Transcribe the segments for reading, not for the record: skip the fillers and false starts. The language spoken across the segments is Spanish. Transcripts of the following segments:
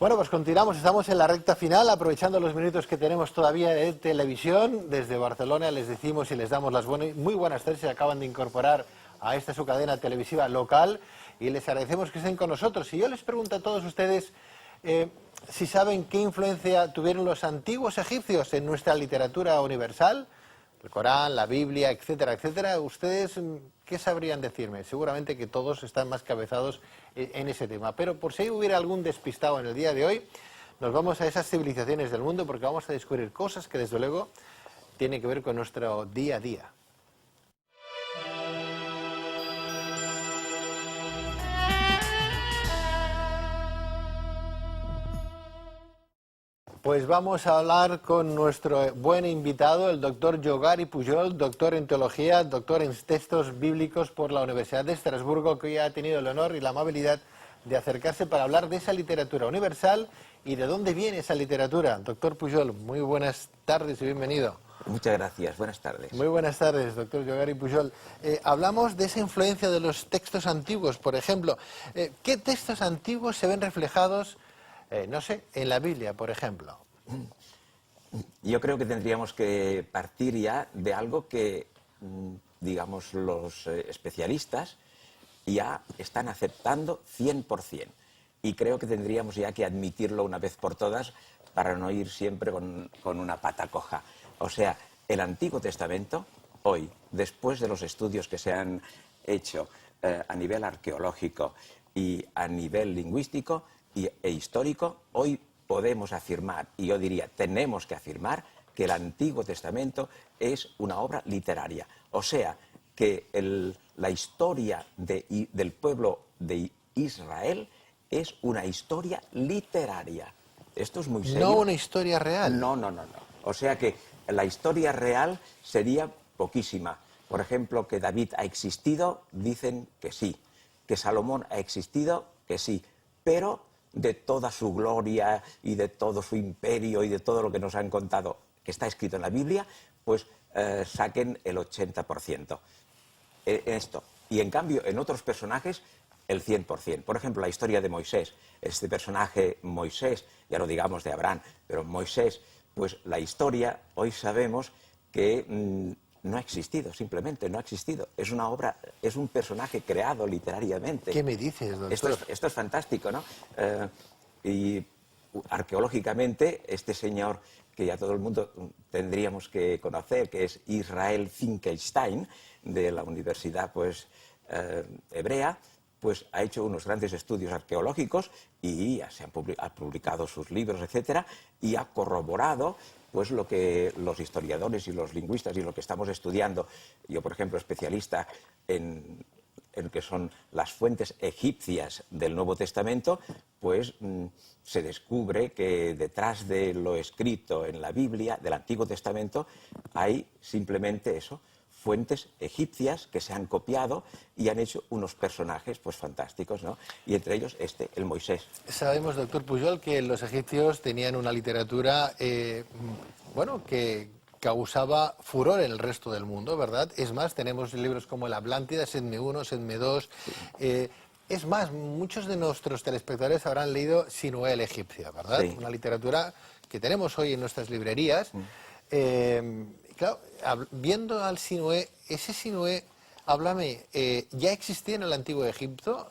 Bueno, pues continuamos, estamos en la recta final, aprovechando los minutos que tenemos todavía de televisión. Desde Barcelona les decimos y les damos las muy buenas tardes, se acaban de incorporar a esta su cadena televisiva local y les agradecemos que estén con nosotros. Y yo les pregunto a todos ustedes si saben qué influencia tuvieron los antiguos egipcios en nuestra literatura universal, el Corán, la Biblia, etcétera, etcétera. ¿Ustedes qué sabrían decirme? Seguramente que todos están más cabezados en ese tema. Pero por si hubiera algún despistado en el día de hoy, nos vamos a esas civilizaciones del mundo porque vamos a descubrir cosas que desde luego tienen que ver con nuestro día a día. Pues vamos a hablar con nuestro buen invitado, el doctor Yogari Pujol, doctor en teología, doctor en textos bíblicos por la Universidad de Estrasburgo, que hoy ha tenido el honor y la amabilidad de acercarse para hablar de esa literatura universal y de dónde viene esa literatura. Doctor Pujol, muy buenas tardes y bienvenido. Muchas gracias, buenas tardes. Muy buenas tardes, doctor Yogari Pujol. Hablamos de esa influencia de los textos antiguos, por ejemplo. ¿Qué textos antiguos se ven reflejados no sé, en la Biblia, por ejemplo? Yo creo que tendríamos que partir ya de algo que, digamos, los especialistas ya están aceptando 100%. Y creo que tendríamos ya que admitirlo una vez por todas para no ir siempre con una pata coja. O sea, el Antiguo Testamento, hoy, después de los estudios que se han hecho a nivel arqueológico y a nivel lingüístico, e histórico, hoy podemos afirmar, y yo diría tenemos que afirmar, que el Antiguo Testamento es una obra literaria. O sea, que la historia del pueblo de Israel es una historia literaria. Esto es muy serio. No una historia real. No. O sea que la historia real sería poquísima. Por ejemplo, que David ha existido, dicen que sí. Que Salomón ha existido, que sí. Pero de toda su gloria y de todo su imperio y de todo lo que nos han contado que está escrito en la Biblia, pues saquen el 80% en esto. Y en cambio, en otros personajes, el 100%. Por ejemplo, la historia de Moisés. Este personaje Moisés, ya no digamos de Abraham, pero Moisés, pues la historia, hoy sabemos que no ha existido, simplemente no ha existido. Es una obra, es un personaje creado literariamente. ¿Qué me dices, doctor? Esto es fantástico, ¿no? Y arqueológicamente, este señor que ya todo el mundo tendríamos que conocer, que es Israel Finkelstein, de la Universidad Hebrea, pues ha hecho unos grandes estudios arqueológicos y ya ha publicado sus libros, etcétera, y ha corroborado pues lo que los historiadores y los lingüistas y lo que estamos estudiando, yo por ejemplo especialista en que son las fuentes egipcias del Nuevo Testamento, pues se descubre que detrás de lo escrito en la Biblia, del Antiguo Testamento, hay simplemente eso, fuentes egipcias que se han copiado y han hecho unos personajes pues fantásticos, ¿no? Y entre ellos el Moisés. Sabemos, doctor Pujol, que los egipcios tenían una literatura, bueno, que causaba furor en el resto del mundo, ¿verdad? Es más, tenemos libros como el Atlántida, Sedme I, Sedme II. Es más, muchos de nuestros telespectadores habrán leído Sinué el egipcio, ¿verdad? Sí. Una literatura que tenemos hoy en nuestras librerías. Claro, viendo al Sinué, ese Sinué, háblame, ¿ya existía en el antiguo Egipto?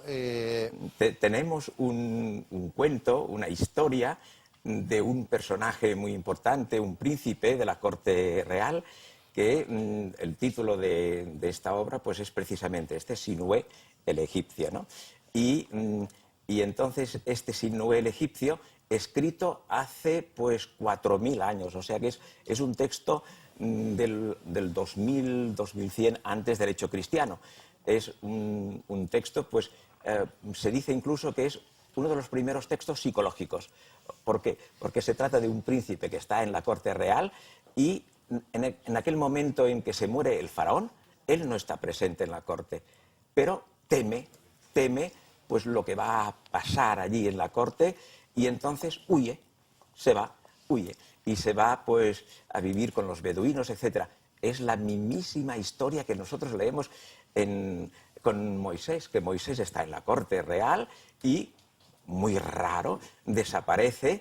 Tenemos un cuento, una historia de un personaje muy importante, un príncipe de la corte real, que el título de esta obra pues es precisamente Sinué el egipcio, ¿no? Y entonces Sinué el egipcio, escrito hace pues 4000 años, o sea que es un texto del 2000, 2100 antes del hecho cristiano. Es un texto, pues se dice incluso que es uno de los primeros textos psicológicos. ¿Por qué? Porque se trata de un príncipe que está en la corte real y en aquel momento en que se muere el faraón, él no está presente en la corte, pero teme pues lo que va a pasar allí en la corte y entonces huye y se va pues a vivir con los beduinos, etc. Es la mismísima historia que nosotros leemos con Moisés, que Moisés está en la corte real y muy raro, desaparece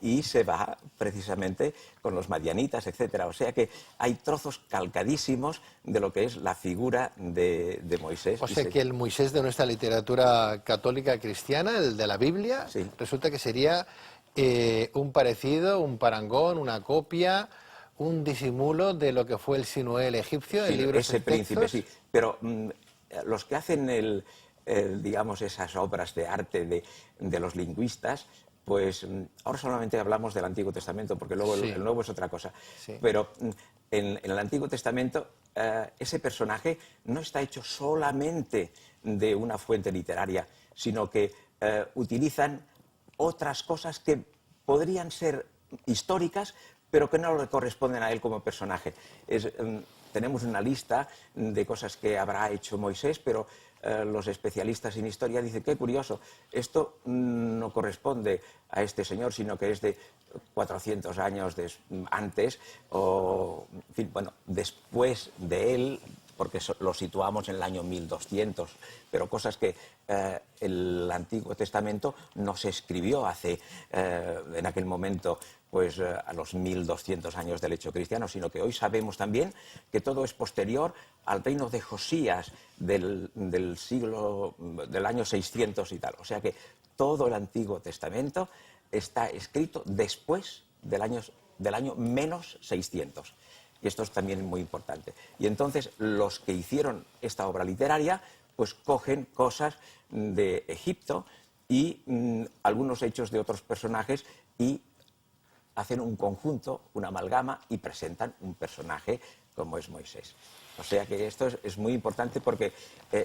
y se va precisamente con los madianitas, etcétera. O sea que hay trozos calcadísimos de lo que es la figura de Moisés. O sea que el Moisés de nuestra literatura católica cristiana, el de la Biblia, sí, resulta que sería un parecido, un parangón, una copia, un disimulo de lo que fue el Sinué el egipcio, sí, el libro ese príncipe, sí. Pero los que hacen digamos, esas obras de arte de los lingüistas, pues ahora solamente hablamos del Antiguo Testamento, porque luego sí, el Nuevo es otra cosa. Sí. Pero en el Antiguo Testamento ese personaje no está hecho solamente de una fuente literaria, sino que utilizan otras cosas que podrían ser históricas, pero que no le corresponden a él como personaje. Tenemos una lista de cosas que habrá hecho Moisés, pero los especialistas en historia dicen, qué curioso, esto no corresponde a este señor, sino que es de 400 años antes, o, en fin, bueno, después de él, porque lo situamos en el año 1200, pero cosas que el Antiguo Testamento no se escribió en aquel momento, pues a los 1200 años del hecho cristiano, sino que hoy sabemos también que todo es posterior al reino de Josías del año 600 y tal. O sea que todo el Antiguo Testamento está escrito después del año menos 600. Y esto es también muy importante. Y entonces los que hicieron esta obra literaria pues cogen cosas de Egipto y algunos hechos de otros personajes y hacen un conjunto, una amalgama y presentan un personaje como es Moisés. O sea que esto es muy importante porque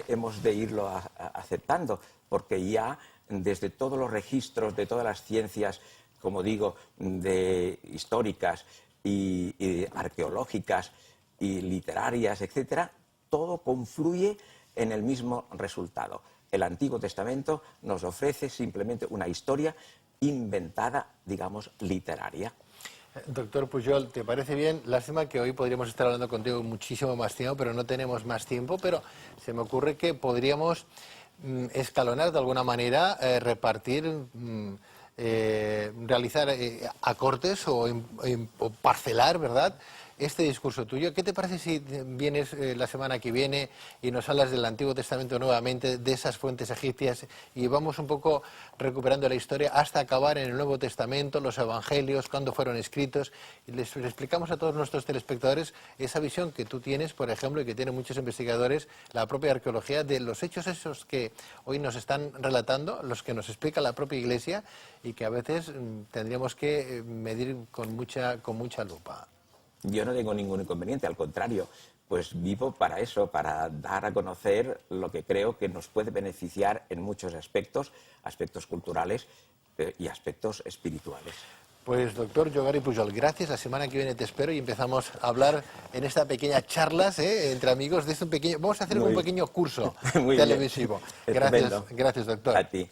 hemos de irlo aceptando, porque ya desde todos los registros de todas las ciencias, como digo, históricas y arqueológicas y literarias, etcétera, todo confluye en el mismo resultado. El Antiguo Testamento nos ofrece simplemente una historia inventada, digamos, literaria. Doctor Pujol, ¿te parece bien? Lástima que hoy podríamos estar hablando contigo muchísimo más tiempo, pero no tenemos más tiempo, pero se me ocurre que podríamos escalonar de alguna manera, repartir, realizar acortes o parcelar, ¿verdad?, este discurso tuyo. ¿Qué te parece si vienes la semana que viene y nos hablas del Antiguo Testamento nuevamente, de esas fuentes egipcias, y vamos un poco recuperando la historia hasta acabar en el Nuevo Testamento, los Evangelios, cuándo fueron escritos, y les explicamos a todos nuestros telespectadores esa visión que tú tienes, por ejemplo, y que tienen muchos investigadores, la propia arqueología, de los hechos esos que hoy nos están relatando, los que nos explica la propia Iglesia, y que a veces tendríamos que medir con mucha lupa. Yo no tengo ningún inconveniente, al contrario, pues vivo para eso, para dar a conocer lo que creo que nos puede beneficiar en muchos aspectos, aspectos culturales y aspectos espirituales. Pues doctor Jogari Pujol, gracias. La semana que viene te espero y empezamos a hablar en esta pequeña charlas entre amigos de este pequeño. Vamos a hacer un pequeño curso televisivo. Gracias, gracias doctor. A ti.